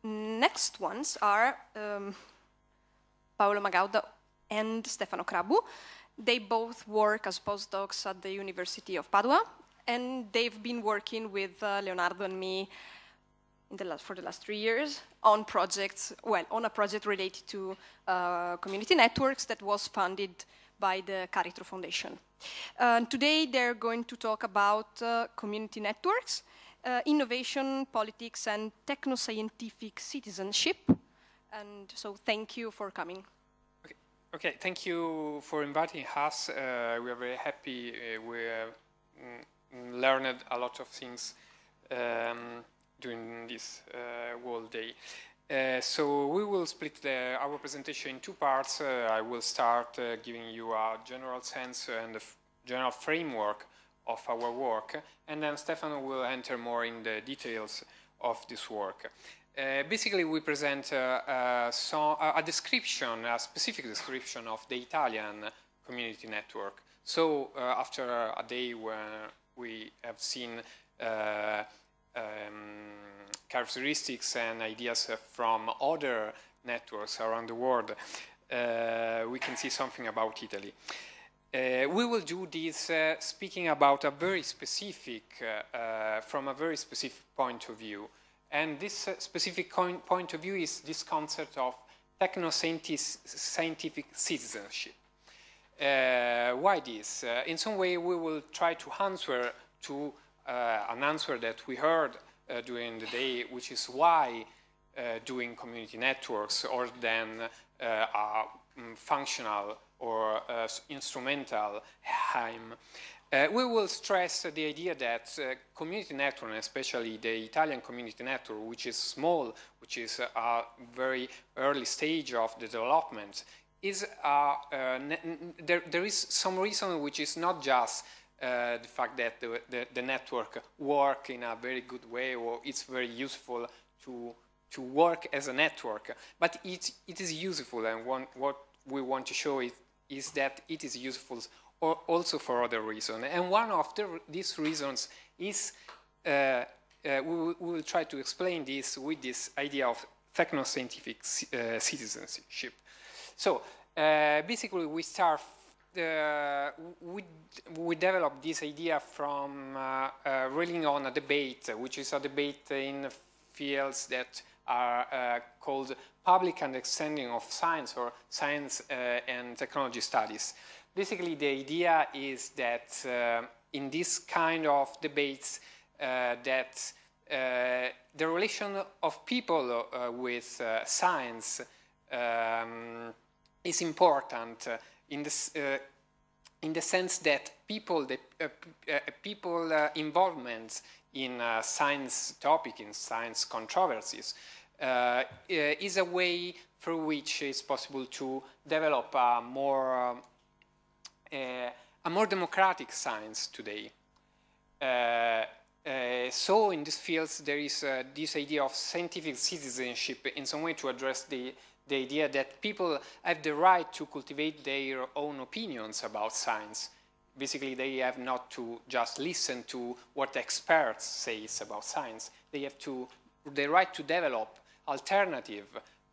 Next ones are Paolo Magaudda and Stefano Crabu. They both work as postdocs at the University of Padua, and they've been working with Leonardo and me for the last 3 years on projects, well, on a project related to community networks that was funded by the Caritro Foundation. Today they're going to talk about community networks, innovation, politics, and technoscientific citizenship. And so thank you for coming. Okay, thank you for inviting us. We are very happy. We learned a lot of things during this whole day. So we will split our presentation in two parts. I will start giving you a general sense and a general framework of our work, and then Stefano will enter more in the details of this work. Basically, we present a description, a specific description of the Italian community network. So after a day where we have seen characteristics and ideas from other networks around the world, we can see something about Italy. We will do this speaking about a very specific, from a very specific point of view. And this specific point of view is this concept of technoscientific citizenship. Why this? In some way, we will try to answer to an answer that we heard during the day, which is why doing community networks or then a functional or instrumental HIME. We will stress the idea that community network, especially the Italian community network, which is small, which is a very early stage of the development, is there is some reason which is not just the fact that the network works in a very good way or it's very useful to work as a network, but it is useful, and what we want to show is that it is useful also for other reasons. And one of these reasons is, we will try to explain this with this idea of technoscientific citizenship. So basically we start, we developed this idea from relying on a debate, which is a debate in fields that are called public understanding of science or science and technology studies. Basically, the idea is that in this kind of debates, that the relation of people with science is important in the sense that people involvement in science topic, in science controversies, is a way through which it's possible to develop a more democratic science today. So in these fields there is this idea of scientific citizenship in some way to address the idea that people have the right to cultivate their own opinions about science. Basically, they have not to just listen to what experts say about science. They have the right to develop alternative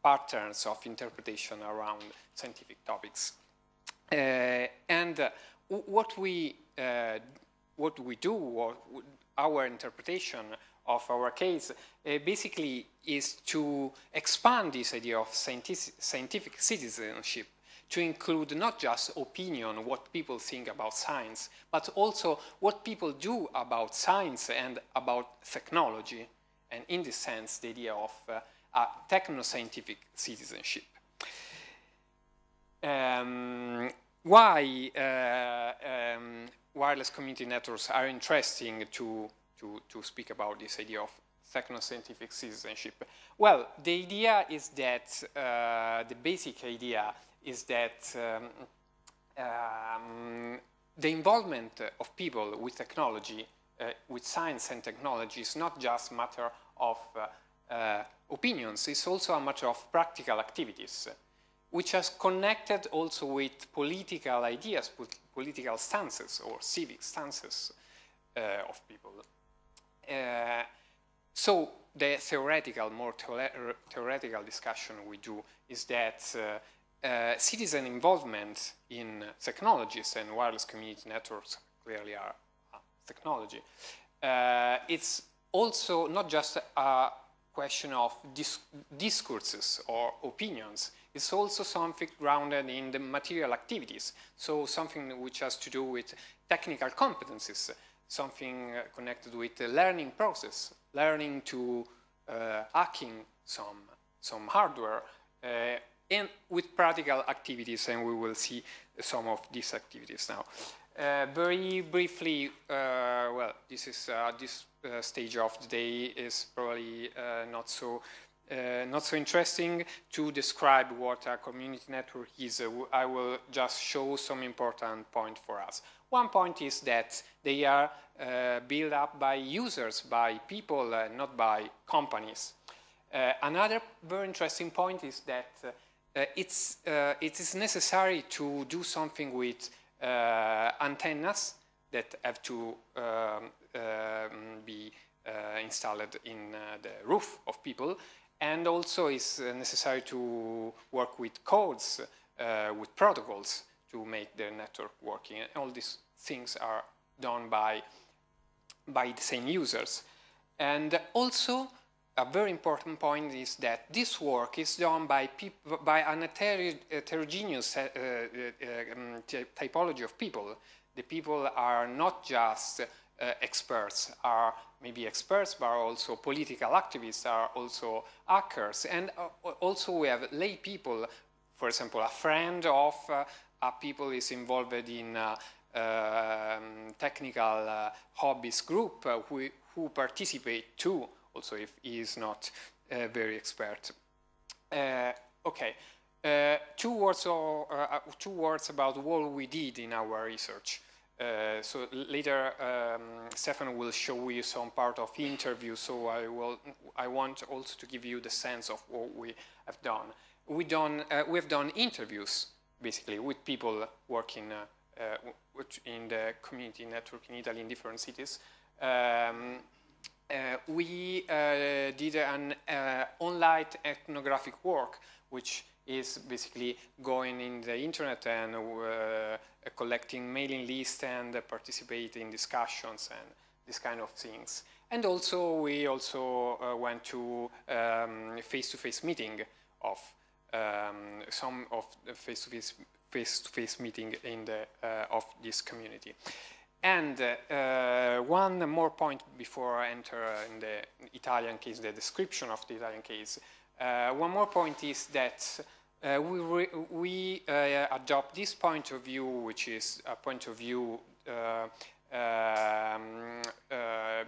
patterns of interpretation around scientific topics. And what we do, or our interpretation of our case, basically is to expand this idea of scientific citizenship to include not just opinion, what people think about science, but also what people do about science and about technology. And in this sense, the idea of a technoscientific citizenship. Why wireless community networks are interesting to speak about this idea of technoscientific citizenship? Well, the idea is that, the basic idea is that the involvement of people with technology, with science and technology, is not just a matter of opinions, it's also a matter of practical activities, which is connected also with political ideas, political stances or civic stances of people. So the theoretical, more theoretical discussion we do is that citizen involvement in technologies, and wireless community networks clearly are technology. It's also not just a question of discourses or opinions. It's also something grounded in the material activities. So something which has to do with technical competencies, something connected with the learning process, learning to hacking some hardware, and with practical activities, and we will see some of these activities now. Very briefly, well, this is this stage of the day is probably not so interesting to describe what a community network is. I will just show some important points for us. One point is that they are built up by users, by people, not by companies. Another very interesting point is that it is necessary to do something with antennas that have to be installed in the roof of people, and also it's necessary to work with codes, with protocols to make the network working. And all these things are done by the same users. And also, a very important point is that this work is done by an heterogeneous typology of people. The people are not just experts, are maybe experts, but are also political activists, are also hackers. And also we have lay people, for example, a friend of a people is involved in technical hobbies group who participate too, also if he is not very expert. Okay, two words about what we did in our research. So later Stefano will show you some part of interview, so I want also to give you the sense of what we have done. We have done interviews basically with people working in the community network in Italy in different cities. We did an online ethnographic work, which is basically going in the internet and collecting mailing lists and participating in discussions and this kind of things. And also we also went to face-to-face meeting of some of the face-to-face meeting in the of this community. And one more point before I enter in the Italian case, the description of the Italian case. One more point is that we adopt this point of view, which is a point of view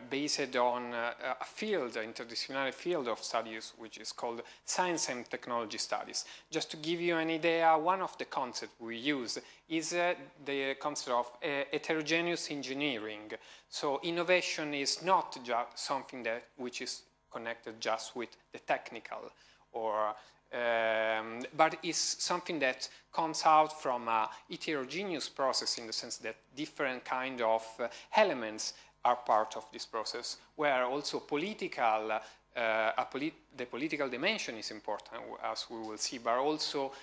based on a field, an interdisciplinary field of studies, which is called Science and Technology Studies. Just to give you an idea, one of the concepts we use is the concept of heterogeneous engineering. So innovation is not just something which is connected just with the technical, or but it's something that comes out from a heterogeneous process, in the sense that different kind of elements are part of this process, where also political, the political dimension is important, as we will see, but also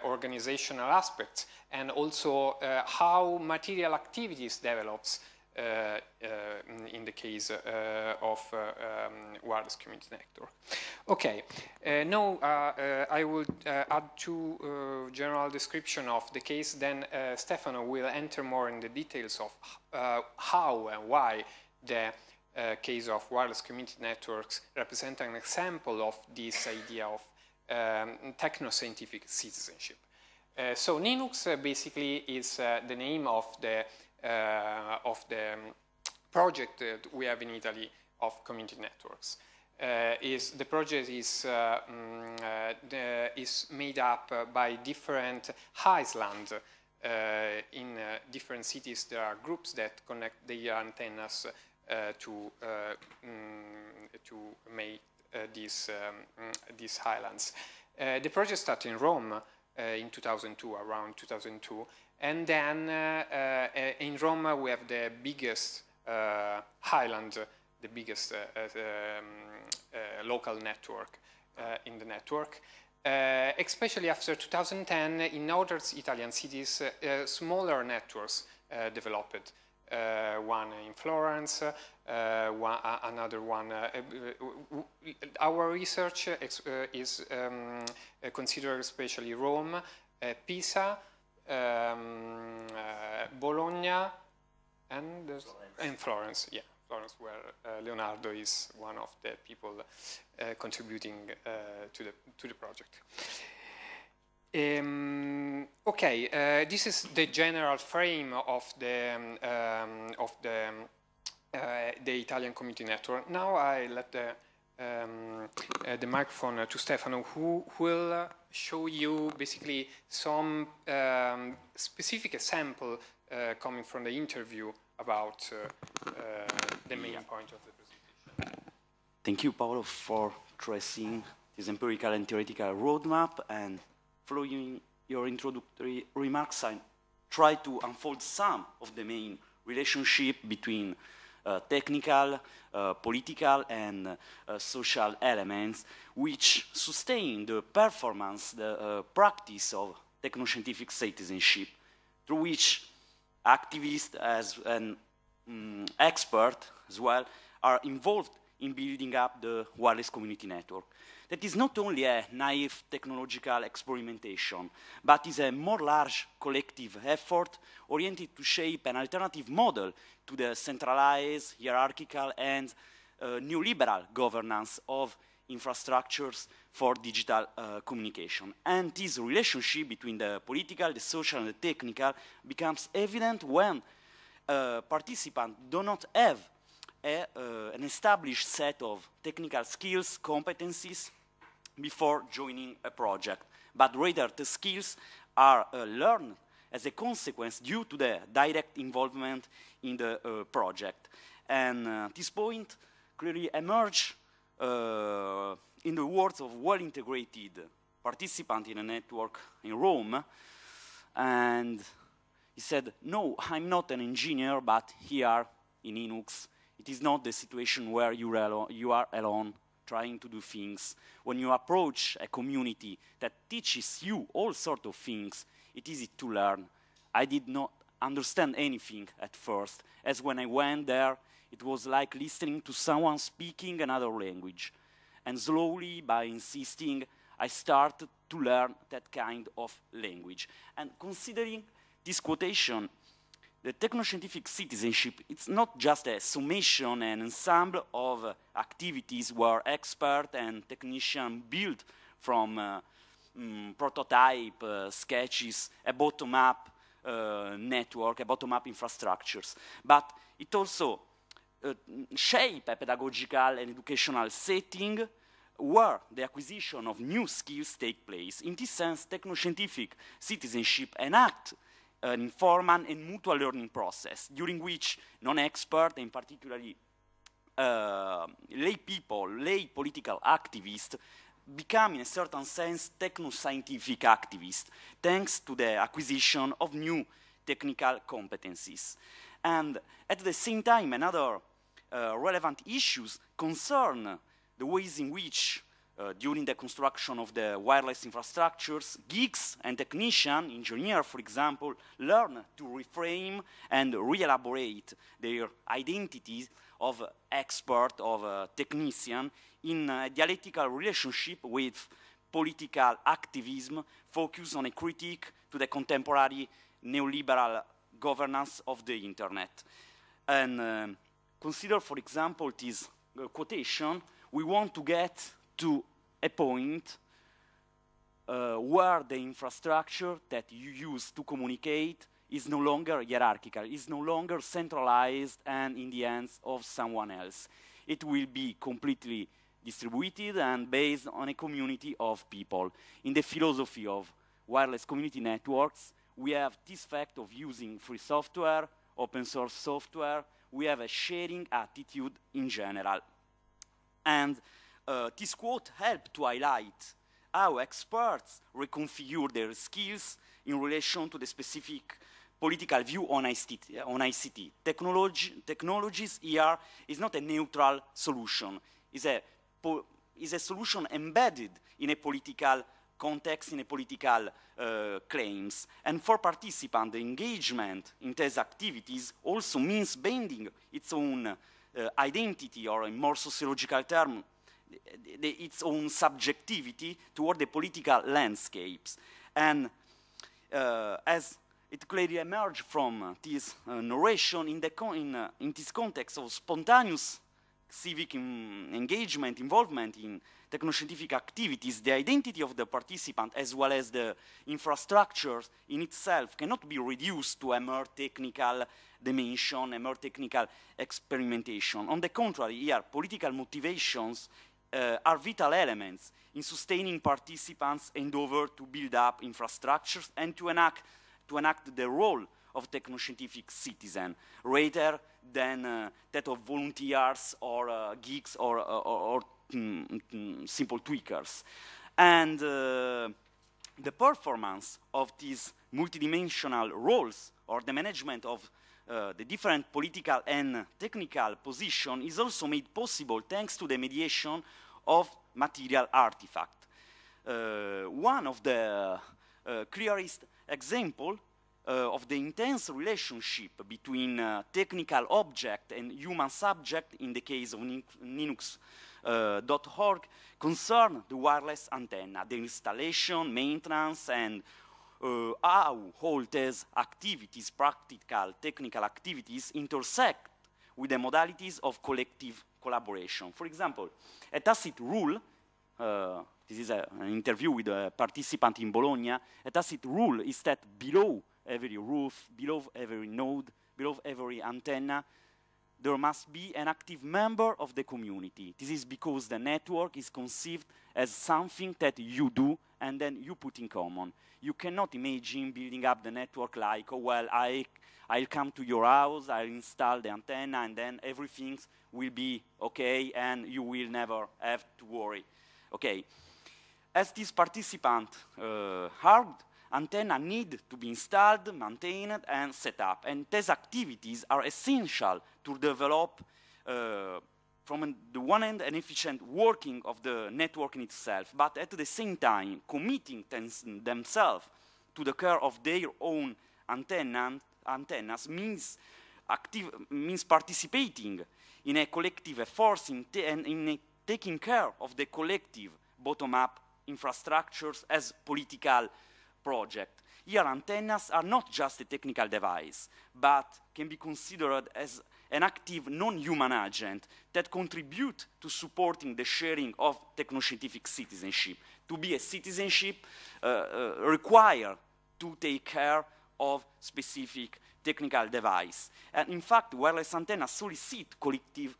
organizational aspects, and also how material activities develops in the case of wireless community network. Okay, now I will add two general description of the case, then Stefano will enter more in the details of how and why the case of wireless community networks represent an example of this idea of technoscientific citizenship. So Linux basically is the name of the project that we have in Italy of community networks. The project is made up by different islands. In different cities there are groups that connect their antennas to make these islands. The project started in Rome in 2002, around 2002. And then in Rome we have the biggest island the biggest local network in the network. Especially after 2010, in other Italian cities, smaller networks developed. One in Florence, another one. Our research is considered especially Rome, Pisa, Bologna, and Florence. Yeah, Florence, where Leonardo is one of the people contributing to the project. Okay, this is the general frame of the Italian community network. Now I let the microphone to Stefano, who will show you basically some specific example coming from the interview about the main point of the presentation. Thank you, Paolo, for tracing this empirical and theoretical roadmap, and following your introductory remarks, I try to unfold some of the main relationship between technical, political, and social elements which sustain the performance, the practice of technoscientific citizenship, through which activists as an expert as well are involved in building up the wireless community network. That is not only a naive technological experimentation, but is a more large collective effort oriented to shape an alternative model to the centralized, hierarchical, and neoliberal governance of infrastructures for digital communication. And this relationship between the political, the social, and the technical becomes evident when participants do not have an established set of technical skills, competencies before joining a project, but rather the skills are learned as a consequence due to the direct involvement in the project. And this point clearly emerged in the words of well-integrated participant in a network in Rome, and he said, "No, I'm not an engineer, but here in Linux, it is not the situation where you are alone trying to do things. When you approach a community that teaches you all sorts of things, it is easy to learn. I did not understand anything at first, as when I went there, it was like listening to someone speaking another language. And slowly, by insisting, I started to learn that kind of language." And considering this quotation, the technoscientific citizenship, it's not just a summation and ensemble of activities where experts and technicians build from prototype, sketches, a bottom-up network, a bottom-up infrastructures. But it also shape a pedagogical and educational setting where the acquisition of new skills take place. In this sense, technoscientific citizenship enact an informal and mutual learning process during which non-experts, and particularly lay people, lay political activists, become in a certain sense technoscientific activists, thanks to the acquisition of new technical competencies. And at the same time, another relevant issues concern the ways in which during the construction of the wireless infrastructures, geeks and technicians, engineers, for example, learn to reframe and re-elaborate their identities of expert, of technician, in a dialectical relationship with political activism focused on a critique to the contemporary neoliberal governance of the internet. And consider, for example, this quotation: "We want to get to a point where the infrastructure that you use to communicate is no longer hierarchical, is no longer centralized and in the hands of someone else. It will be completely distributed and based on a community of people." In the philosophy of wireless community networks, we have this fact of using free software, open source software. We have a sharing attitude in general. And this quote helped to highlight how experts reconfigure their skills in relation to the specific political view on ICT. Technologies here is not a neutral solution. Is a solution embedded in a political context, in a political claims. And for participants, the engagement in these activities also means bending its own identity, or in more sociological term, its own subjectivity toward the political landscapes. And as it clearly emerged from this narration, in this context of spontaneous civic engagement, involvement in technoscientific activities, the identity of the participant as well as the infrastructure in itself cannot be reduced to a mere technical dimension, a more technical experimentation. On the contrary, here, political motivations are vital elements in sustaining participants' endeavor to build up infrastructures and to enact the role of technoscientific citizen, rather than that of volunteers or geeks or simple tweakers. And the performance of these multidimensional roles, or the management of the different political and technical position, is also made possible thanks to the mediation of material artifact. One of the clearest example of the intense relationship between technical object and human subject in the case of Linux.org concern the wireless antenna, the installation, maintenance, and how all these activities, practical, technical activities, intersect with the modalities of collective collaboration. For example, a tacit rule, this is an interview with a participant in Bologna, a tacit rule is that below every roof, below every node, below every antenna, there must be an active member of the community. This is because the network is conceived as something that you do and then you put in common. You cannot imagine building up the network like, oh, well, I'll come to your house, I'll install the antenna, and then everything will be okay, and you will never have to worry. Okay. As this participant heard, antenna need to be installed, maintained, and set up. And these activities are essential to develop, from the one hand, an efficient working of the network in itself, but at the same time, committing themselves to the care of their own antennas means participating in a collective effort in taking care of the collective bottom-up infrastructures as political project. Here, antennas are not just a technical device, but can be considered as an active non-human agent that contribute to supporting the sharing of technoscientific citizenship. To be a citizenship require to take care of specific technical device. And in fact, wireless antennas solicit collective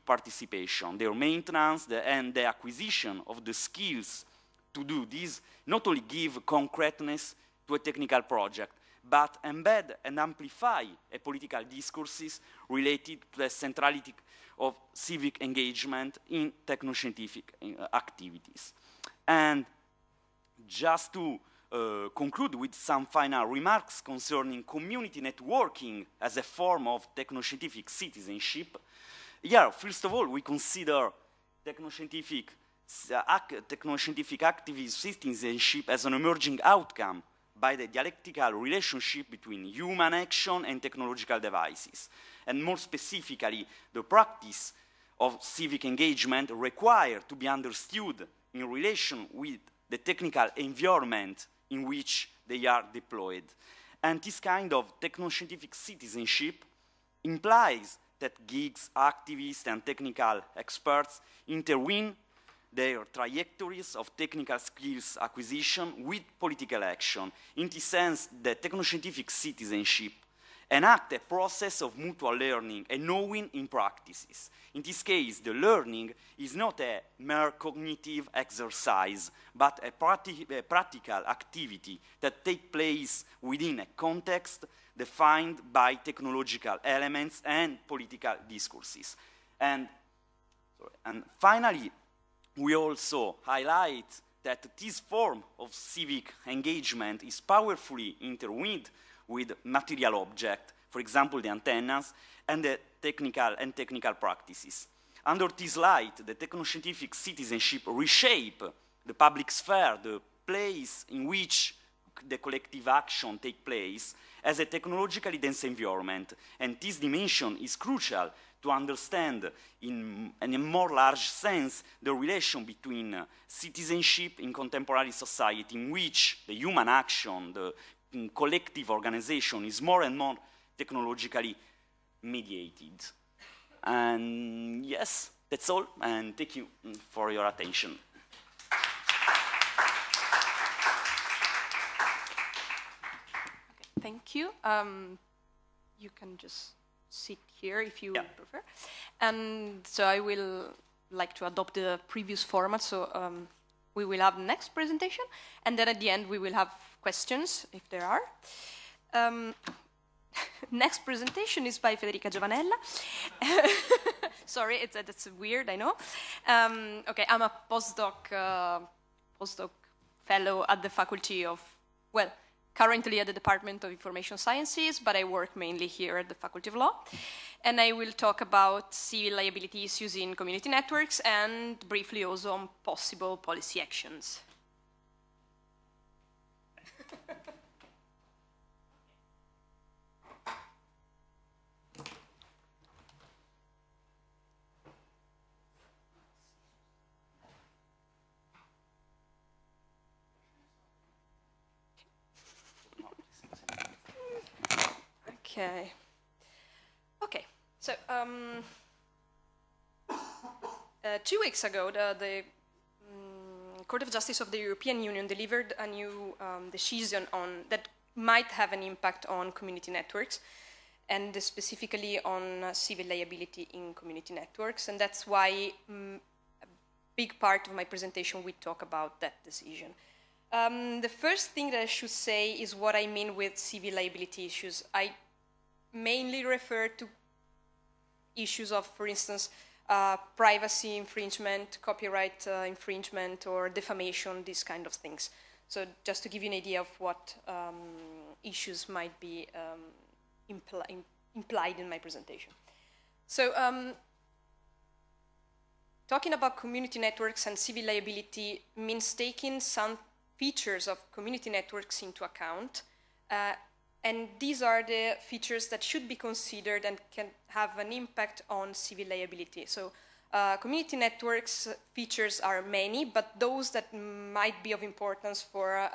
participation. Their maintenance and the acquisition of the skills to do this not only give concreteness to a technical project, but embed and amplify a political discourses related to the centrality of civic engagement in technoscientific activities. And just to conclude with some final remarks concerning community networking as a form of technoscientific citizenship. Here, first of all, we consider technoscientific activist citizenship as an emerging outcome by the dialectical relationship between human action and technological devices. And more specifically, the practice of civic engagement required to be understood in relation with the technical environment in which they are deployed. And this kind of technoscientific citizenship implies that geeks, activists, and technical experts intervene their trajectories of technical skills acquisition with political action. In this sense, the technoscientific citizenship enact a process of mutual learning and knowing in practices. In this case, the learning is not a mere cognitive exercise, but a practical activity that takes place within a context defined by technological elements and political discourses. And finally, we also highlight that this form of civic engagement is powerfully intertwined with material objects, for example, the antennas, and the technical practices. Under this light, the technoscientific citizenship reshape the public sphere, the place in which the collective action takes place, as a technologically dense environment. And this dimension is crucial to understand in a more large sense the relation between citizenship in contemporary society, in which the human action, the collective organization is more and more technologically mediated. And yes, that's all, and thank you for your attention. Thank you. You can just sit here if you prefer. And so I will like to adopt the previous format. So we will have the next presentation, and then at the end we will have questions if there are. Next presentation is by Federica Giovanella. Sorry, that's weird, I know. Okay, I'm a postdoc fellow at the Faculty of, well, currently at the Department of Information Sciences, but I work mainly here at the Faculty of Law. And I will talk about civil liability issues in community networks and briefly also on possible policy actions. Okay. Okay. So 2 weeks ago, the Court of Justice of the European Union delivered a new decision on that might have an impact on community networks, and specifically on civil liability in community networks. And that's why a big part of my presentation we talk about that decision. The first thing that I should say is what I mean with civil liability issues. I mainly refer to issues of, for instance, privacy infringement, copyright infringement, or defamation, these kind of things. So just to give you an idea of what issues might be implied in my presentation. So talking about community networks and civil liability means taking some features of community networks into account. And these are the features that should be considered and can have an impact on civil liability. So community networks features are many, but those that might be of importance for,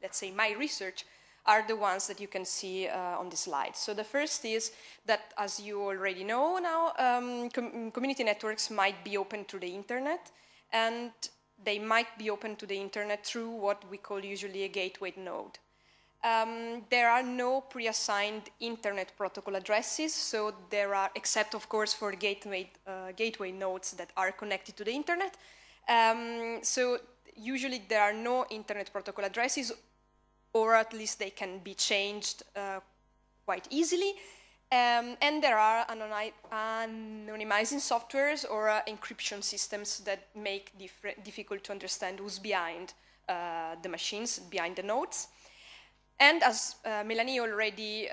let's say, my research are the ones that you can see on the slide. So the first is that, as you already know now, community networks might be open to the internet, and they might be open to the internet through what we call usually a gateway node. There are no pre-assigned internet protocol addresses, so there are, except of course for gateway nodes that are connected to the internet. So usually there are no internet protocol addresses, or at least they can be changed quite easily. And there are anonymizing softwares or encryption systems that make difficult to understand who's behind the machines, behind the nodes. And as Melanie already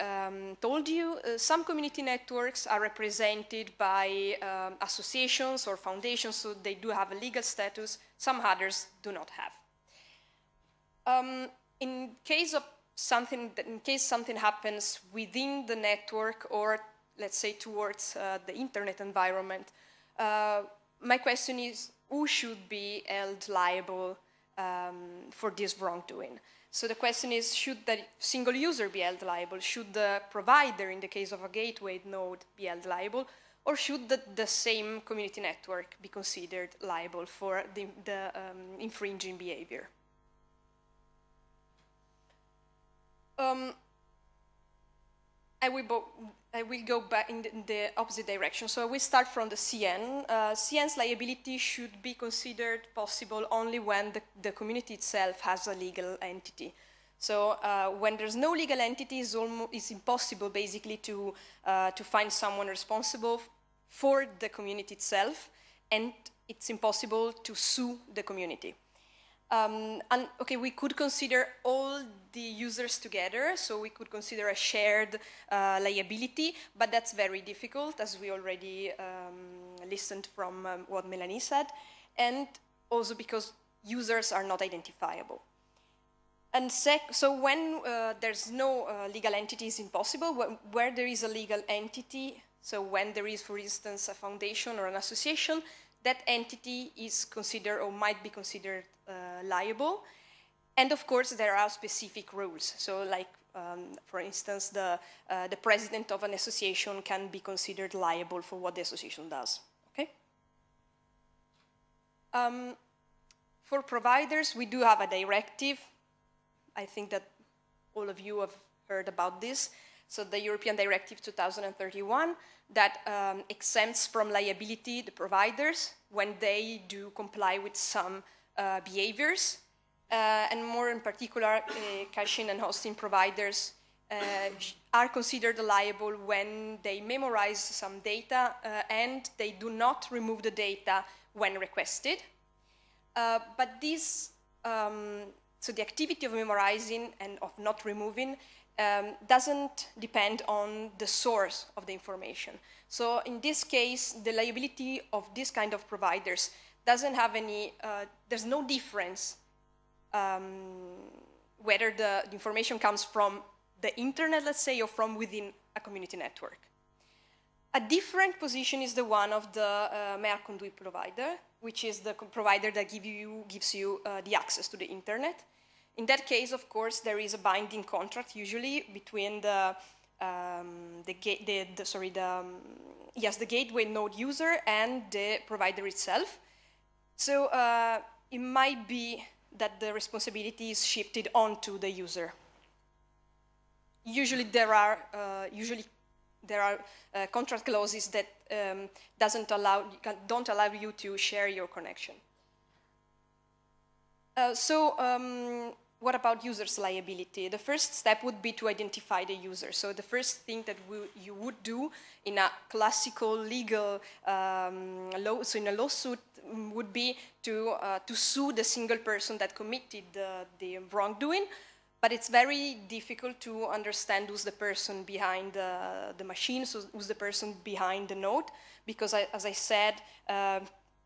told you, some community networks are represented by associations or foundations, so they do have a legal status. Some others do not have. In case something happens within the network, or let's say towards the internet environment, my question is, who should be held liable for this wrongdoing? So the question is, should the single user be held liable? Should the provider, in the case of a gateway node, be held liable? Or should the same community network be considered liable for the infringing behavior? I will go back in the opposite direction. So we start from the CN. CN's liability should be considered possible only when the community itself has a legal entity. So when there's no legal entity, it's impossible basically to find someone responsible for the community itself, and it's impossible to sue the community. And okay, we could consider all the users together, so we could consider a shared liability, but that's very difficult, as we already listened from what Melanie said, and also because users are not identifiable. And so when there's no legal entity is impossible, where there is a legal entity, so when there is, for instance, a foundation or an association, that entity is considered or might be considered liable. And of course, there are specific rules. So like, for instance, the president of an association can be considered liable for what the association does, okay? For providers, we do have a directive. I think that all of you have heard about this. So the European Directive 2031 that exempts from liability the providers when they do comply with some behaviors. And more in particular, caching and hosting providers are considered liable when they memorize some data and they do not remove the data when requested. But this, so the activity of memorizing and of not removing doesn't depend on the source of the information. So in this case, the liability of this kind of providers doesn't have any, there's no difference whether the information comes from the internet, let's say, or from within a community network. A different position is the one of the mayor conduit provider, which is the provider that gives you the access to the internet. In that case, of course, there is a binding contract usually between the gateway node user and the provider itself. So it might be that the responsibility is shifted onto the user. Usually there are contract clauses that don't allow you to share your connection. What about users' liability? The first step would be to identify the user. So the first thing that you would do in a classical legal so in a lawsuit would be to sue the single person that committed the wrongdoing. But it's very difficult to understand who's the person behind the machine, so who's the person behind the node, because as I said,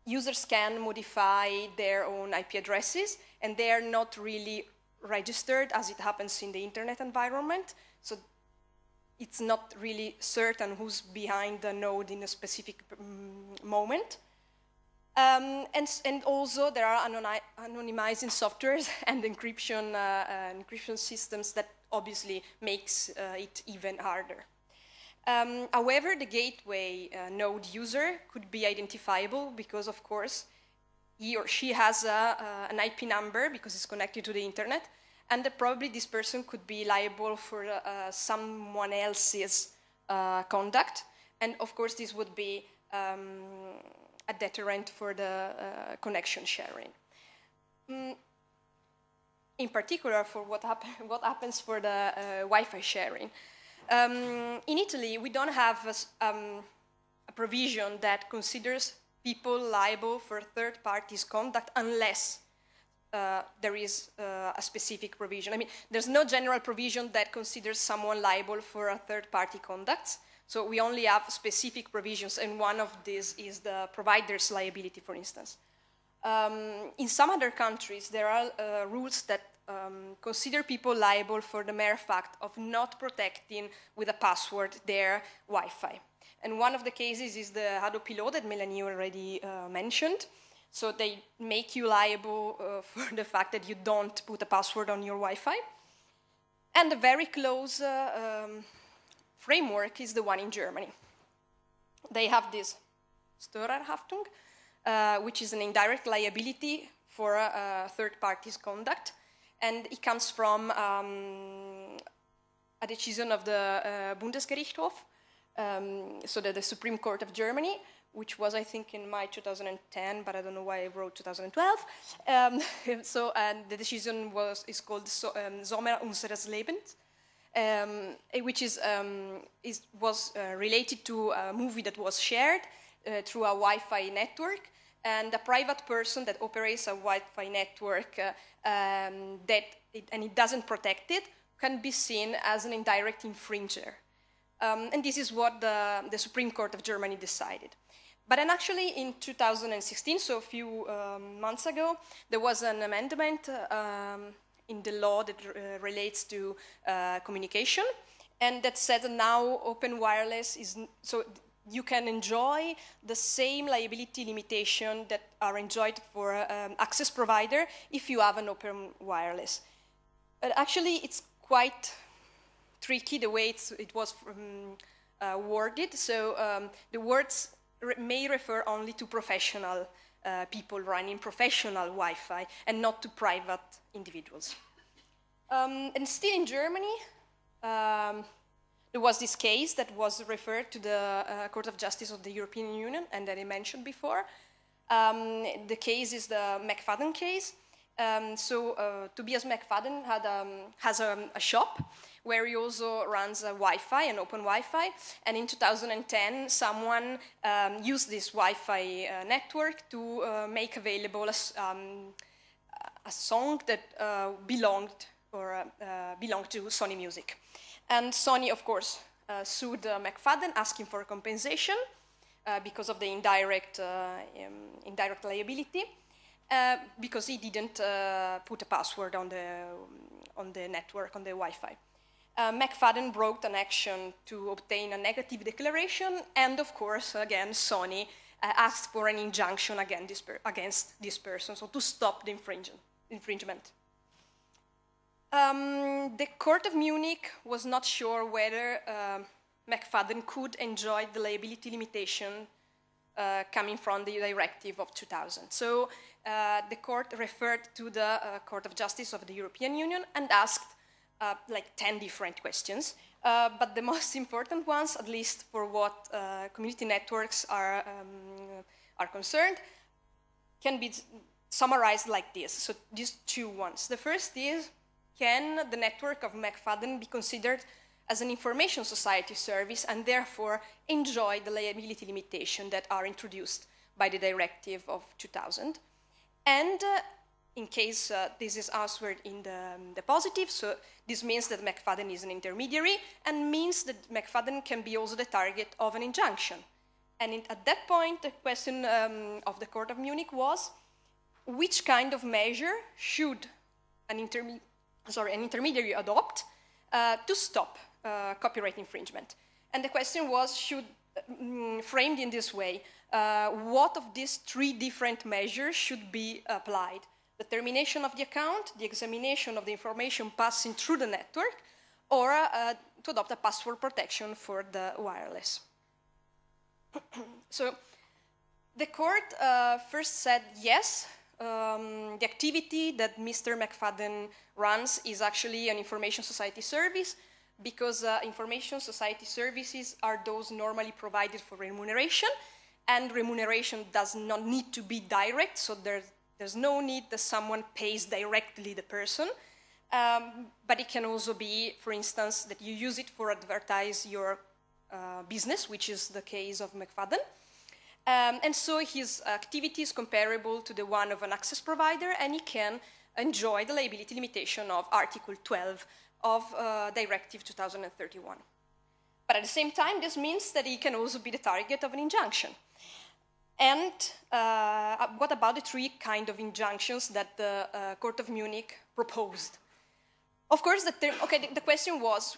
users can modify their own IP addresses, and they are not really registered as it happens in the internet environment. So it's not really certain who's behind the node in a specific moment. And also there are anonymizing softwares and encryption systems that obviously makes it even harder. However, the gateway node user could be identifiable because, of course, he or she has an IP number because it's connected to the internet, and probably this person could be liable for someone else's conduct. And of course, this would be a deterrent for the connection sharing. In particular, for what happens for the Wi-Fi sharing. In Italy, we don't have a provision that considers people liable for third parties' conduct unless there is a specific provision. I mean, there's no general provision that considers someone liable for a third-party conduct. So we only have specific provisions, and one of these is the provider's liability, for instance. In some other countries, there are rules that consider people liable for the mere fact of not protecting with a password their Wi-Fi. And one of the cases is the Hadoop pilot that Melanie already mentioned. So they make you liable for the fact that you don't put a password on your Wi-Fi. And a very close framework is the one in Germany. They have this Störerhaftung, which is an indirect liability for third parties' conduct. And it comes from a decision of the Bundesgerichtshof, so the Supreme Court of Germany, which was, I think, in May 2010, but I don't know why I wrote 2012. And the decision is called Sommer unseres Lebens, which was related to a movie that was shared through a Wi-Fi network. and a private person that operates a Wi-Fi network and it doesn't protect it can be seen as an indirect infringer. And this is what the Supreme Court of Germany decided. But then actually in 2016, so a few months ago, there was an amendment in the law that relates to communication, and that said that now open wireless is, so you can enjoy the same liability limitation that are enjoyed for access provider if you have an open wireless. But actually it's quite tricky the way it was worded, so the words may refer only to professional people running professional Wi-Fi and not to private individuals. And still in Germany, there was this case that was referred to the Court of Justice of the European Union and that I mentioned before. The case is the McFadden case. Tobias McFadden has a shop where he also runs a Wi-Fi, an open Wi-Fi, and in 2010 someone used this Wi-Fi network to make available a song that belonged to Sony Music. And Sony, of course, sued McFadden, asking for compensation because of the indirect liability, because he didn't put a password on the network, on the Wi-Fi. McFadden brought an action to obtain a negative declaration, and of course, again, Sony asked for an injunction against this person, so to stop the infringement. The Court of Munich was not sure whether McFadden could enjoy the liability limitation coming from the directive of 2000. So the court referred to the Court of Justice of the European Union and asked like 10 different questions, but the most important ones, at least for what community networks are concerned, can be summarized like this. So these two ones. The first is, can the network of McFadden be considered as an information society service and therefore enjoy the liability limitation that are introduced by the directive of 2000? And in case this is answered in the positive, so this means that McFadden is an intermediary and means that McFadden can be also the target of an injunction. And at that point, the question of the Court of Munich was, which kind of measure should an intermediary adopt to stop copyright infringement? And the question was, framed in this way, what of these three different measures should be applied? The termination of the account, the examination of the information passing through the network, or to adopt a password protection for the wireless. So the court first said yes, the activity that Mr. McFadden runs is actually an information society service, because information society services are those normally provided for remuneration, and remuneration does not need to be direct, so there's no need that someone pays directly the person, but it can also be, for instance, that you use it for advertise your business, which is the case of McFadden. And so his activity is comparable to the one of an access provider, and he can enjoy the liability limitation of Article 12 of Directive 2031. But at the same time, this means that he can also be the target of an injunction. And what about the three kind of injunctions that the Court of Munich proposed? Of course, the question was,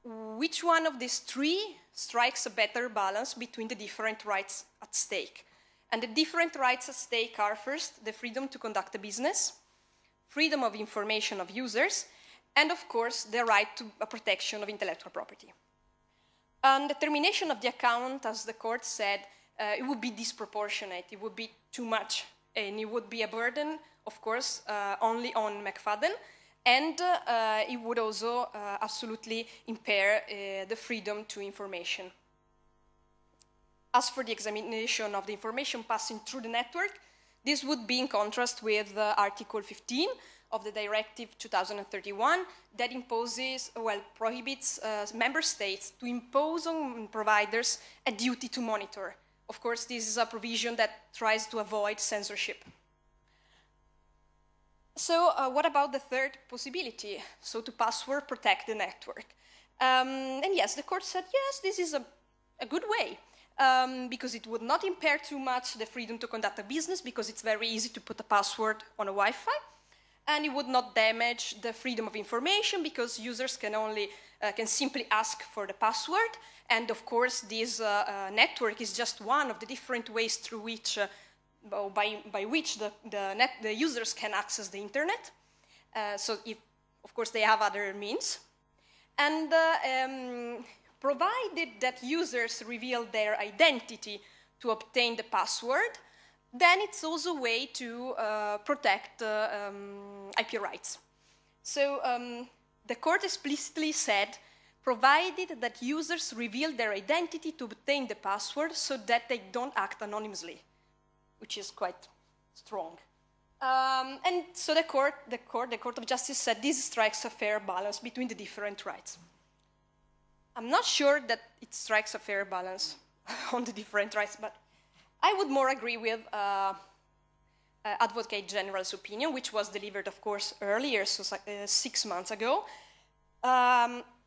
which one of these three strikes a better balance between the different rights at stake? And the different rights at stake are, first, the freedom to conduct a business, freedom of information of users, and of course, the right to a protection of intellectual property. And the termination of the account, as the court said, it would be disproportionate, it would be too much, and it would be a burden, of course, only on McFadden, and it would also absolutely impair the freedom to information. As for the examination of the information passing through the network, this would be in contrast with Article 15 of the Directive 2031 that prohibits member states to impose on providers a duty to monitor of course, this is a provision that tries to avoid censorship. So what about the third possibility? So to password protect the network. And yes, the court said, yes, this is a good way, because it would not impair too much the freedom to conduct a business, because it's very easy to put a password on a Wi-Fi, and it would not damage the freedom of information, because users can simply ask for the password, and of course this network is just one of the different ways through which by which the users can access the internet. So if, of course, they have other means. And provided that users reveal their identity to obtain the password, then it's also a way to protect IP rights. So the court explicitly said, provided that users reveal their identity to obtain the password so that they don't act anonymously, which is quite strong. And so the Court of Justice said this strikes a fair balance between the different rights. I'm not sure that it strikes a fair balance on the different rights, but I would more agree with Advocate General's opinion, which was delivered, of course, earlier, so 6 months ago.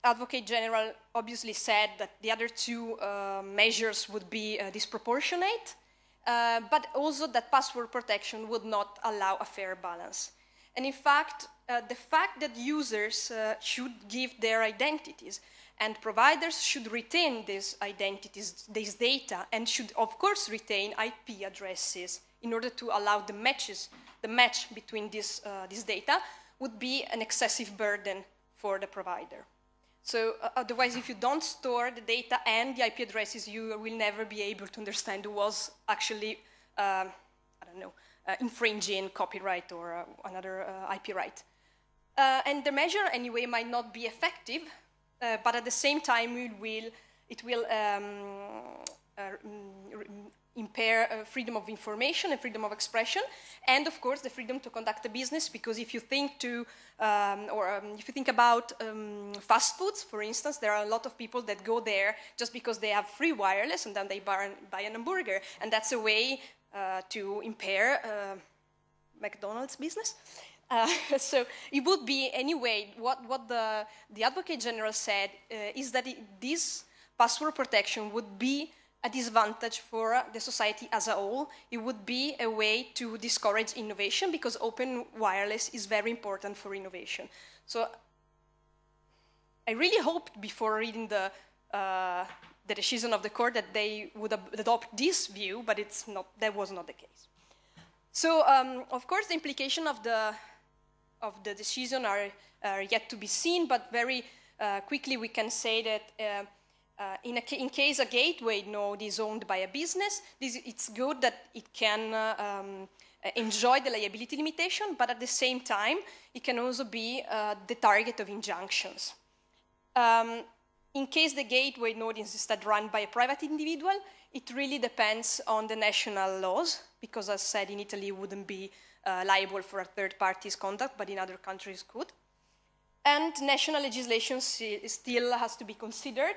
Advocate General obviously said that the other two measures would be disproportionate, but also that password protection would not allow a fair balance. And in fact, the fact that users should give their identities and providers should retain these identities, this data, and should, of course, retain IP addresses in order to allow the match between this data would be an excessive burden for the provider. So otherwise, if you don't store the data and the IP addresses, you will never be able to understand who was actually, infringing copyright or another IP right. And the measure, anyway, might not be effective, but at the same time, it will impair freedom of information and freedom of expression, and of course the freedom to conduct a business. Because if you think if you think about fast foods, for instance, there are a lot of people that go there just because they have free wireless, and then they buy an hamburger, and that's a way to impair McDonald's business. So it would be, anyway, what the Advocate General said is that this password protection would be a disadvantage for the society as a whole. It would be a way to discourage innovation, because open wireless is very important for innovation. So I really hoped before reading the decision of the court that they would adopt this view, but that was not the case. So of course the implication of the decision are yet to be seen, but very quickly we can say that in case a gateway node is owned by a business, it's good that it can enjoy the liability limitation, but at the same time, it can also be the target of injunctions. In case the gateway node is instead run by a private individual, it really depends on the national laws, because as said, in Italy, it wouldn't be liable for a third party's conduct, but in other countries could. And national legislation still has to be considered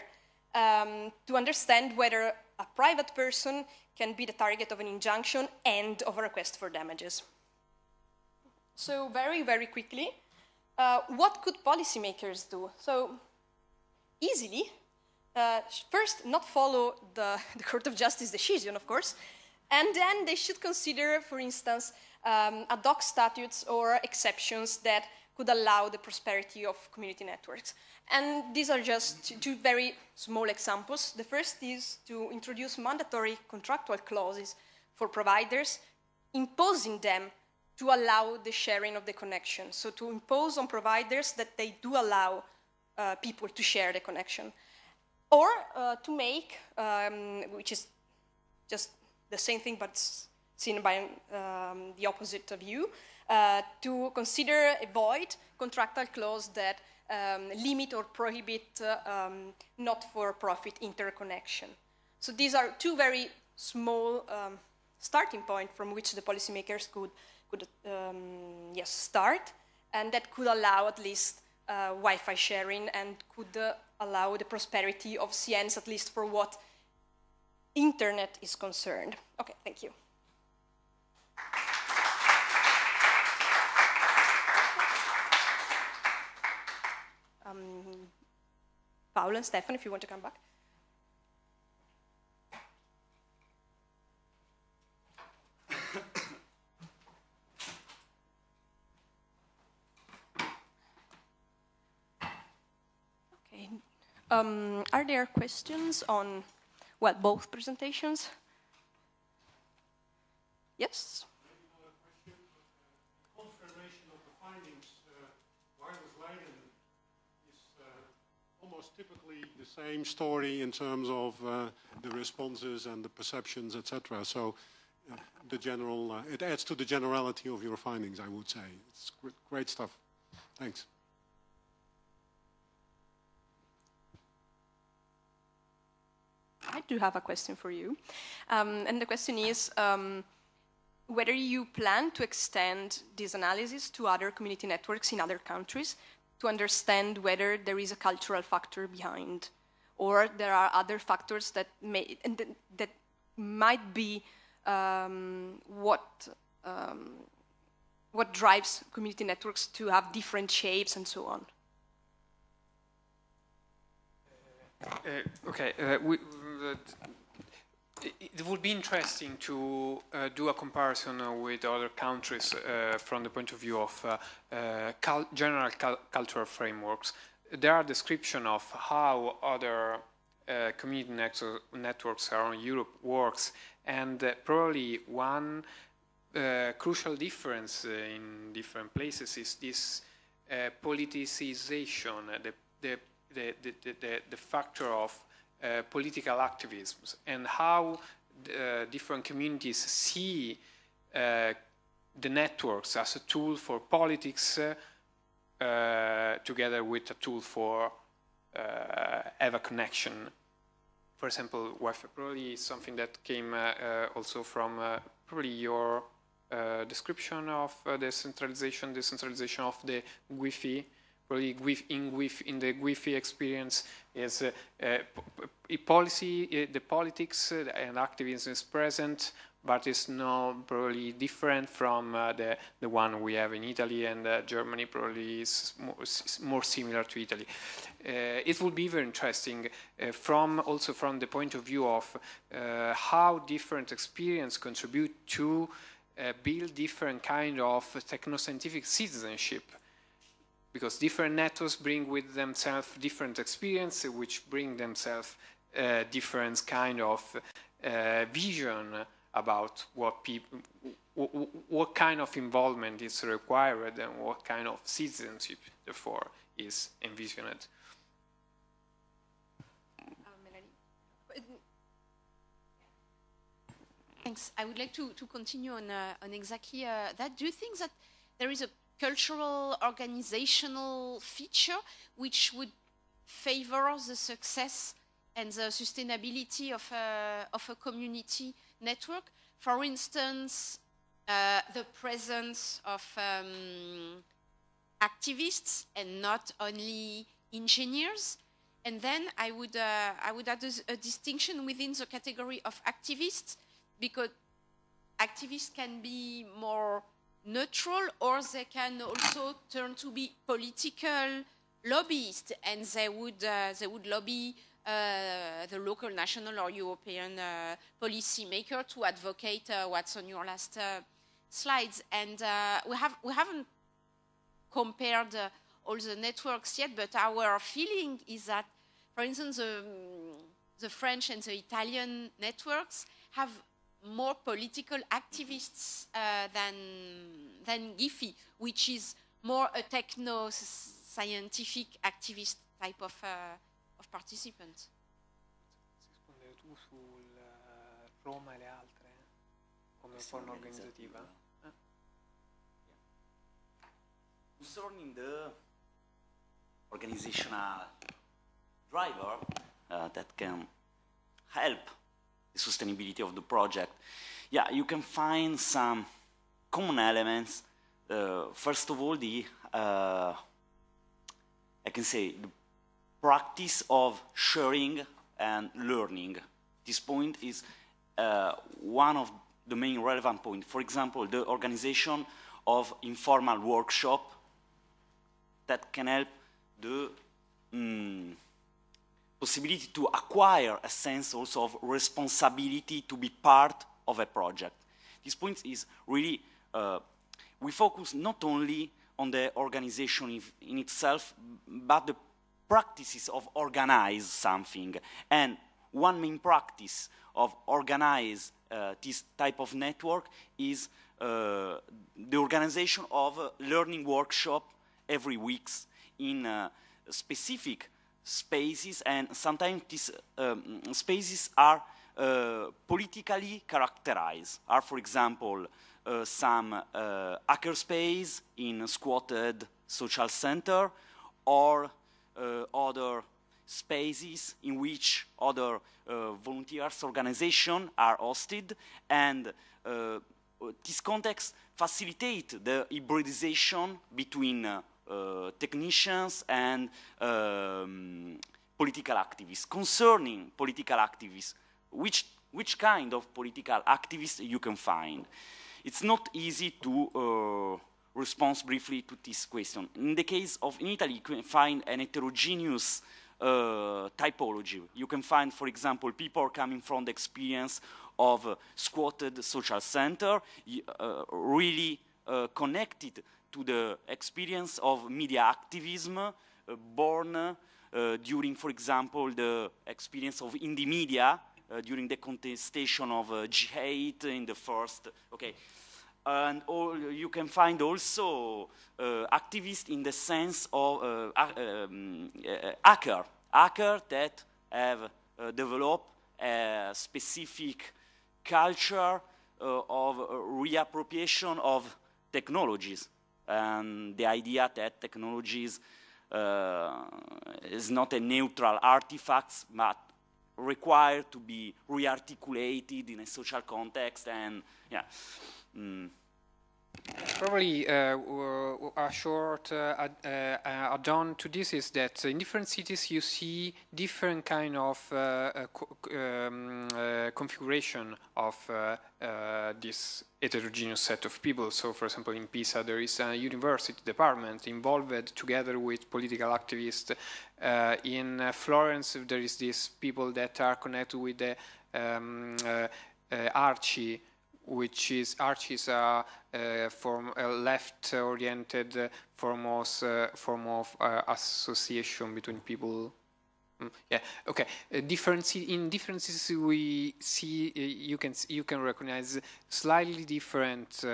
to understand whether a private person can be the target of an injunction and of a request for damages. So very, very quickly, what could policymakers do? So easily, first, not follow the Court of Justice decision, of course, and then they should consider, for instance, ad hoc statutes or exceptions that could allow the prosperity of community networks. And these are just two very small examples. The first is to introduce mandatory contractual clauses for providers, imposing them to allow the sharing of the connection. So to impose on providers that they do allow people to share the connection. Or to make, which is just the same thing but seen by the opposite view, to consider a void contractual clause that limit or prohibit not-for-profit interconnection. So these are two very small starting points from which the policymakers could start, and that could allow at least Wi-Fi sharing and could allow the prosperity of CNs, at least for what internet is concerned. Okay, thank you. Paolo and Stefano, if you want to come back. Okay. Are there questions on, well, both presentations? Yes? Typically the same story in terms of the responses and the perceptions, etc. So the general, it adds to the generality of your findings, I would say. It's great stuff. Thanks. I do have a question for you. And the question is whether you plan to extend this analysis to other community networks in other countries, to understand whether there is a cultural factor behind, or there are other factors that might be what drives community networks to have different shapes and so on. It would be interesting to do a comparison with other countries from the point of view of general cultural frameworks. There are descriptions of how other community networks around Europe works, and probably one crucial difference in different places is this politicization, the factor of political activism, and how different communities see the networks as a tool for politics together with a tool for have a connection. For example, Wi-Fi probably is something that came also from probably your description of decentralization of the Wi-Fi. Probably in the Wi-Fi experience is policy, the politics and activism is present, but it's not probably different from the one we have in Italy, and Germany probably is more similar to Italy. It would be very interesting also from the point of view of how different experience contribute to build different kind of technoscientific citizenship. Because different networks bring with themselves different experience, which bring themselves different kind of vision about what kind of involvement is required and what kind of citizenship, therefore, is envisioned. Thanks. I would like to continue on exactly that. Do you think that there is a cultural organizational feature which would favor the success and the sustainability of a community network? For instance, the presence of activists and not only engineers. And then I would add a distinction within the category of activists, because activists can be more neutral, or they can also turn to be political lobbyists, and they would lobby the local, national, or European policy maker to advocate what's on your last slides. And we haven't compared all the networks yet, but our feeling is that, for instance, the French and the Italian networks have more political activists than GIFI, which is more a techno-scientific activist type of participant. Rispondere tu sul Roma e le altre come forma organizzativa? Concerning the organizational driver that can help the sustainability of the project, yeah, you can find some common elements. First of all, I can say the practice of sharing and learning This point is one of the main relevant points. For example, the organization of informal workshop that can help the possibility to acquire a sense also of responsibility to be part of a project. This point is really, we focus not only on the organization in itself, but the practices of organize something. And one main practice of organize this type of network is the organization of a learning workshop every week in specific spaces, and sometimes these spaces are politically characterized. Are, for example, some hackerspace in a squatted social center, or other spaces in which other volunteers organizations are hosted, and this context facilitates the hybridization between technicians and political activists. Concerning political activists, which kind of political activists you can find? It's not easy to respond briefly to this question. In the case of in Italy, you can find an heterogeneous typology. You can find, for example, people coming from the experience of a squatted social center, really connected to the experience of media activism, born during, for example, the experience of indie media during the contestation of G8 in the first, okay. And you can find also activists in the sense of hackers that have developed a specific culture of reappropriation of technologies, and the idea that technologies is not a neutral artifact, but required to be rearticulated in a social context, and yeah. Probably a short add-on to this is that in different cities you see different kind of configuration of this heterogeneous set of people. So, for example, in Pisa there is a university department involved together with political activists. In Florence there is these people that are connected with the Arci, which is a left-oriented form of association between people. Yeah. Okay. In differences we see you can recognize slightly different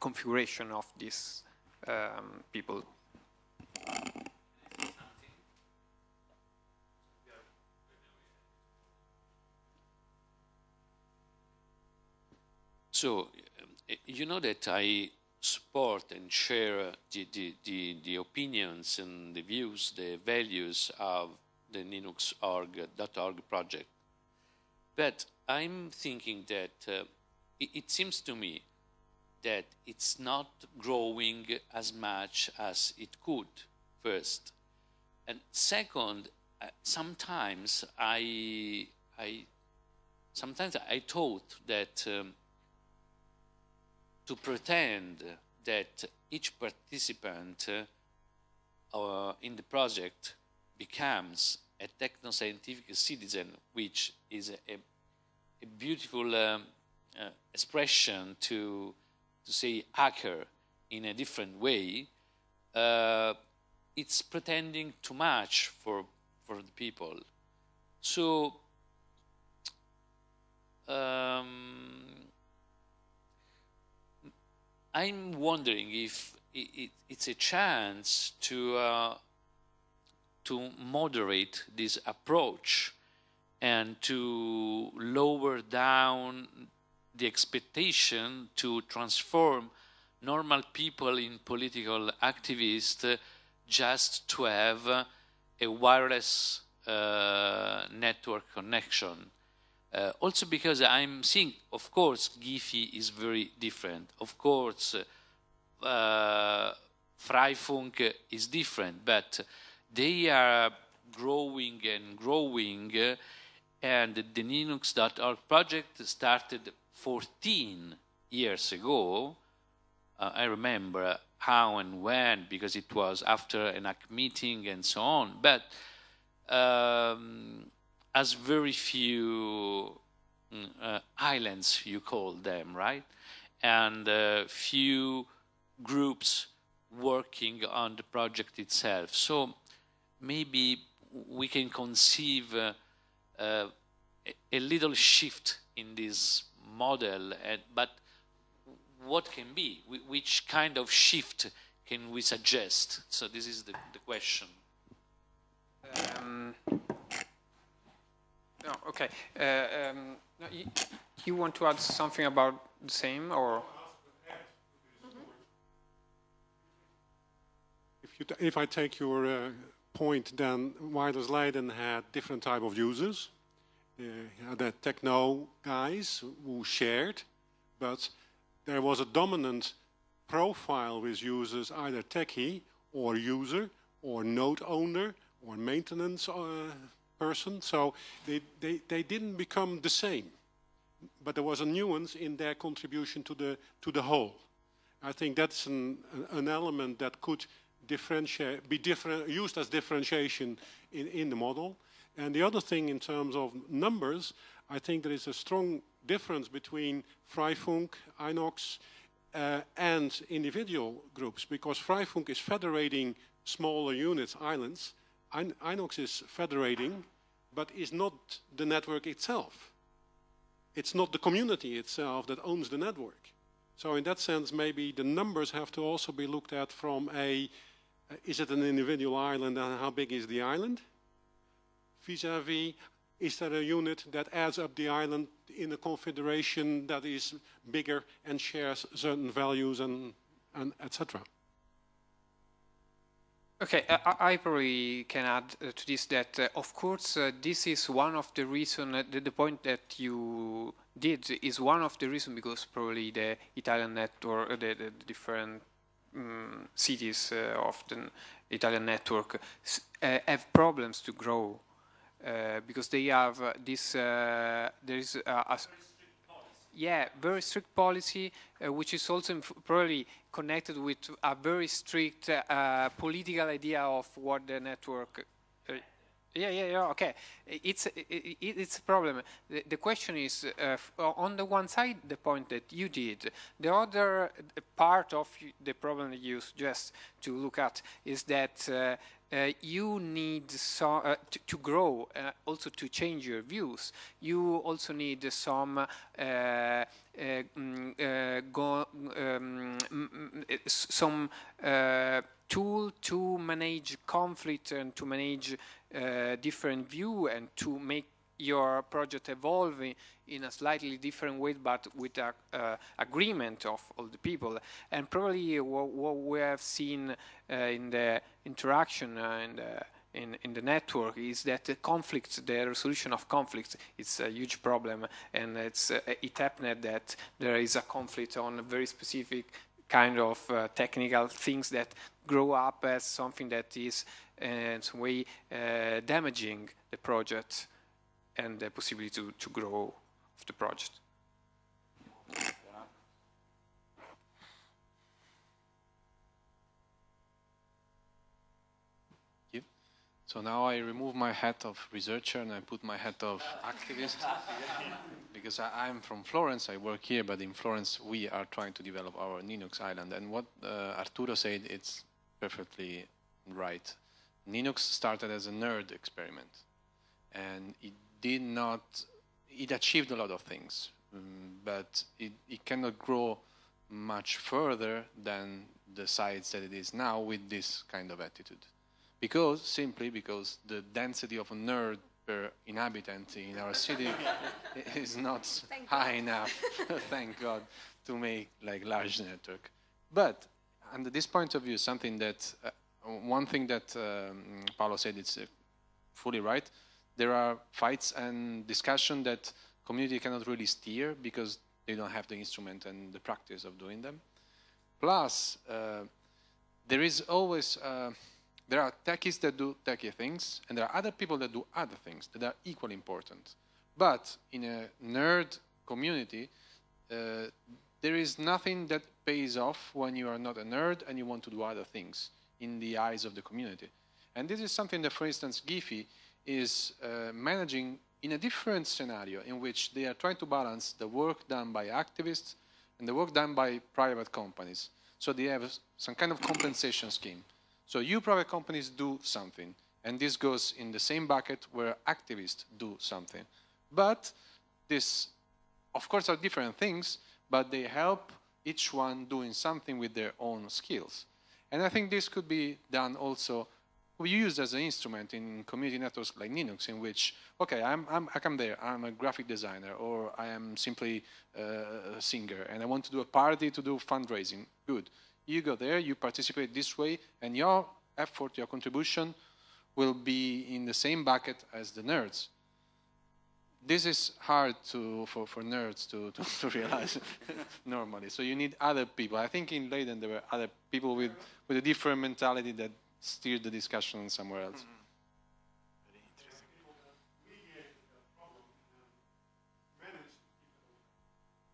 configuration of these people. So, you know that I support and share the opinions and the views, the values of the Linux.org project. But I'm thinking that it seems to me that it's not growing as much as it could, first. And second, sometimes I thought that to pretend that each participant in the project becomes a technoscientific citizen, which is a beautiful expression to say hacker in a different way, it's pretending too much for the people. So I'm wondering if it's a chance to moderate this approach and to lower down the expectation to transform normal people in political activists just to have a wireless network connection. Also because I'm seeing, of course, Giphy is very different. Of course, Freifunk is different, but they are growing and growing, And the Linux.org project started 14 years ago. I remember how and when, because it was after an ACK meeting and so on, but as very few islands, you call them, right? And few groups working on the project itself. So maybe we can conceive a little shift in this model, but what can be? Which kind of shift can we suggest? So this is the question. No, okay. No, you want to add something about the same, or? If I take your point, then Wireless Leiden had different type of users. The techno guys who shared, but there was a dominant profile with users, either techie or user or node owner or maintenance person. So they didn't become the same, but there was a nuance in their contribution to the whole. I think that's an element that could used as differentiation in the model. And the other thing, in terms of numbers, I think there is a strong difference between Freifunk, Inox, and individual groups, because Freifunk is federating smaller units, islands. Inox is federating, but is not the network itself. It's not the community itself that owns the network. So in that sense, maybe the numbers have to also be looked at from is it an individual island and how big is the island? Vis-a-vis, is there a unit that adds up the island in a confederation that is bigger and shares certain values and etc.? Okay, I probably can add to this that, of course, this is one of the reasons, the point that you did is one of the reasons, because probably the Italian network, the different cities of the Italian network have problems to grow. Because they have this, there is very strict policy, which is also probably connected with a very strict political idea of what the network. Okay. It's a problem. The question is, on the one side, the point that you did. The other part of the problem that you suggest to look at is that you need to grow, also to change your views. You also need some tool to manage conflict and to manage different view and to make your project evolve in a slightly different way, but with agreement of all the people. And probably what we have seen in the interaction in the network is that the resolution of conflicts is a huge problem, and it happened that there is a conflict on a very specific kind of technical things that grow up as something that is in some way damaging the project and the possibility to grow of the project. So now I remove my hat of researcher and I put my hat of activist, because I'm from Florence, I work here, but in Florence we are trying to develop our Linux island. And what Arturo said, it's perfectly right. Linux started as a nerd experiment, and it achieved a lot of things, but it cannot grow much further than the size that it is now with this kind of attitude. Simply because the density of a nerd per inhabitant in our city is not high enough, thank God, to make like large network. But under this point of view, something that, one thing that Paolo said, it's fully right. There are fights and discussion that community cannot really steer because they don't have the instrument and the practice of doing them. Plus, there is always, there are techies that do techie things, and there are other people that do other things that are equally important. But in a nerd community, there is nothing that pays off when you are not a nerd and you want to do other things in the eyes of the community. And this is something that, for instance, Giphy is managing in a different scenario in which they are trying to balance the work done by activists and the work done by private companies. So they have some kind of compensation scheme. So you private companies do something, and this goes in the same bucket where activists do something. But this, of course, are different things, but they help each one doing something with their own skills. And I think this could be done also, we use as an instrument in community networks like Linux, in which, okay, I come there, I'm a graphic designer, or I am simply a singer, and I want to do a party to do fundraising. Good. You go there, you participate this way, and your effort, your contribution will be in the same bucket as the nerds. This is hard for nerds to realize normally. So you need other people. I think in Leiden there were other people with a different mentality that steered the discussion somewhere else. Very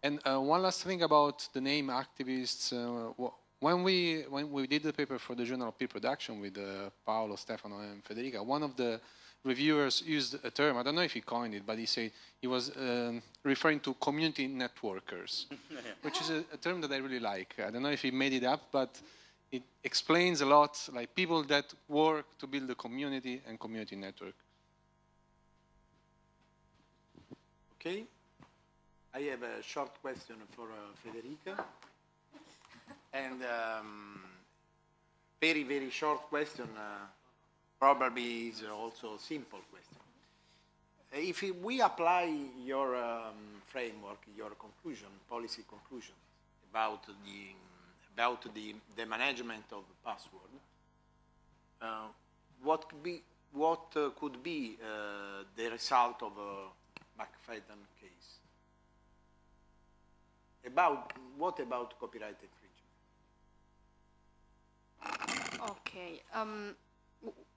interesting. And one last thing about the name activists. When we did the paper for the Journal of Peer Production with Paolo, Stefano, and Federica, one of the reviewers used a term, I don't know if he coined it, but he said he was referring to community networkers, which is a term that I really like. I don't know if he made it up, but it explains a lot, like people that work to build a community and community network. Okay. I have a short question for Federica. And very, very short question, probably is also a simple question. If we apply your framework, your conclusion, policy conclusion about the management of the password, what could be the result of a McFadden case? What about copyright infringement? Okay.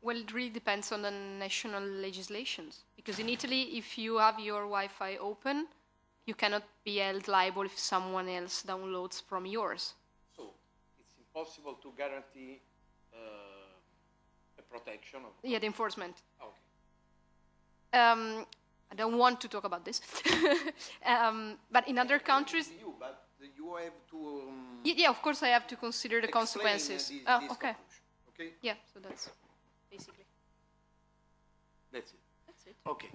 Well, it really depends on the national legislations. Because in Italy, if you have your Wi-Fi open, you cannot be held liable if someone else downloads from yours. So it's impossible to guarantee the protection of... Yeah, the enforcement. Okay. I don't want to talk about this. But in other countries... But you have to... yeah, of course I have to consider the consequences. This okay. Okay? Yeah, so that's basically... That's it. That's it. Okay.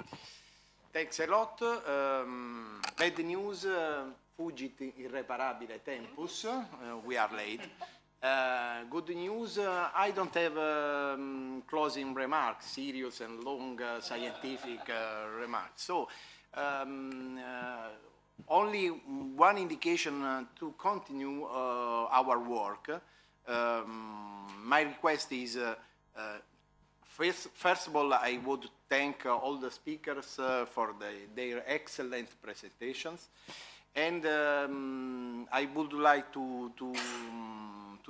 Thanks a lot. Bad news, fugit irreparabile tempus. We are late. Good news, I don't have closing remarks, serious and long scientific remarks. So, only one indication to continue our work. My request is, first of all, I would thank all the speakers for their excellent presentations. And I would like to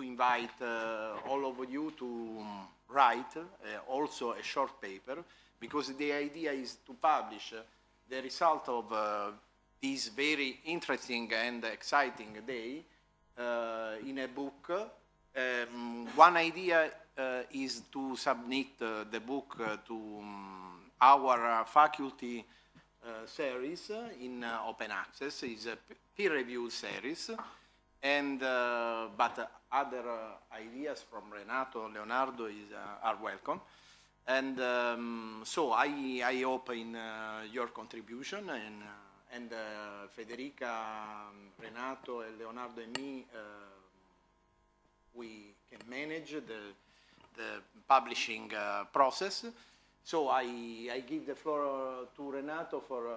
invite all of you to write also a short paper, because the idea is to publish the result of this very interesting and exciting day in a book. One idea is to submit the book to our faculty series in open access. It's a peer-reviewed series, and but other ideas from Renato, Leonardo are welcome. And so I hope in your contribution, and Federica, Renato, and Leonardo and me, we can manage the publishing process. So I give the floor to Renato for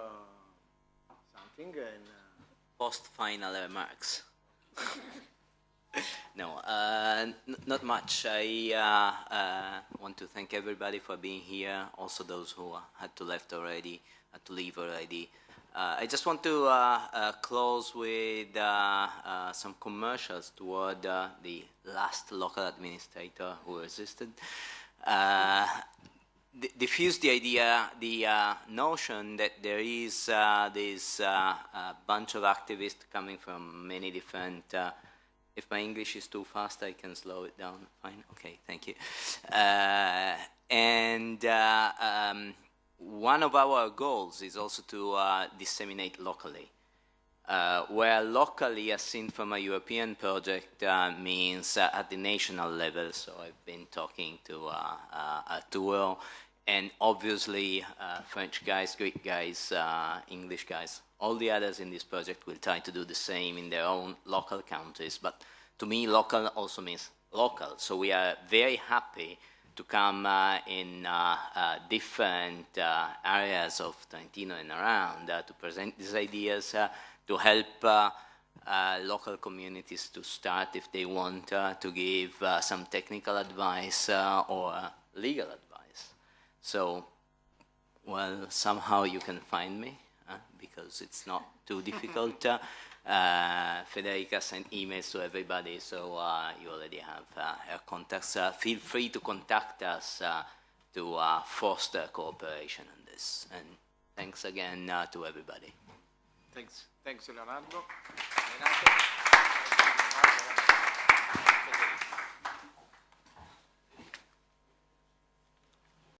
something and post-final remarks. No, not much. I want to thank everybody for being here. Also those who had to leave already. I just want to close with some commercials toward the last local administrator who resisted. diffuse the idea, the notion that there is this bunch of activists coming from many different. If my English is too fast, I can slow it down. Fine. Okay. Thank you. One of our goals is also to disseminate locally. Where locally, as seen from a European project, means at the national level. So I've been talking to Arturo, and obviously French guys, Greek guys, English guys. All the others in this project will try to do the same in their own local countries. But to me, local also means local. So we are very happy to come in different areas of Trentino and around to present these ideas, to help local communities to start if they want, to give some technical advice or legal advice. So, well, somehow you can find me because it's not too difficult. Federica sent emails to everybody, so you already have her contacts. Feel free to contact us to foster cooperation on this. And thanks again to everybody. Thanks, Leonardo. Renato.